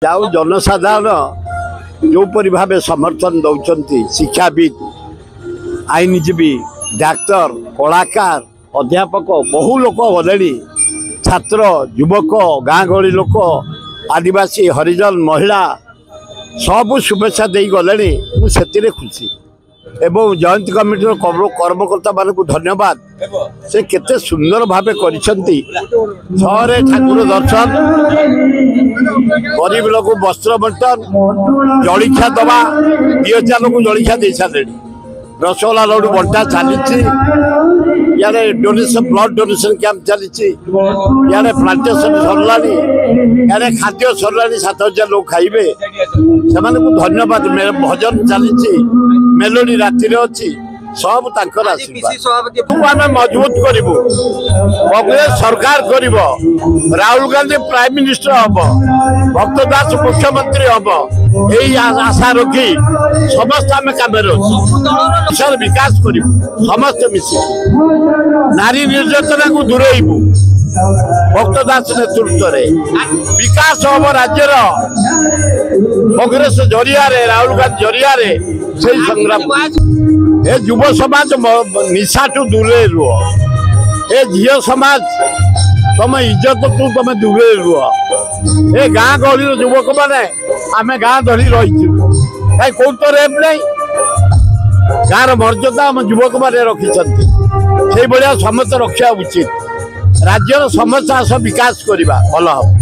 जाऊ जनसाधारण जोपरी भाव समर्थन दौरान शिक्षाविद आईनजीवी डाक्तर कलाकार अध्यापक बहु लोक गले छात्र युवक गाँ गहली लोक आदिवासी हरिजन महिला सब शुभेच्छा दे गले मुझे खुशी एवं जयंती कमिटर कर्मकर्ता मान धन्यवाद से केते सुंदर भाव कर ठाकुर दर्शन गरीब लोक वस्त्र बंटन जलिखा दवा 2000 लोक जलिखा दे सारे रसगोला लड्डू बंटा चली यारे डोनेशन ब्लड डोनेशन कैंप चली यारे प्लांटेशन सरला यारे खाद्य सरला 7000 लोग खाइबे से धन्यवाद भजन चली मेलोडी राति अच्छी सब आशीर्वाद मजबूत करूँ कांग्रेस सरकार कर राहुल गांधी प्राइम मिनिस्टर हम भक्त दास मुख्यमंत्री हम यही आशा रखी समस्त आम कम विकास कर समस्त मिसी नारी निर्यातना को दूरेबू भक्त दास नेतृत्व विकास हम राज्यर कांग्रेस जरिया राहुल गांधी जरिया से संग्राम ए युव समाज निशा टू दूरे रुह ए झील समाज तुम इज्जत तू तुम दूरे रुह ए गाँ गहली युवक मैंने आम गाँ धरी रही कौ तो रेप नहीं गाँव मर्यादा आम युवक मैंने रखिंट से भाया समस्त रखा उचित राज्यर समस्या सब विकास करवा भल हम।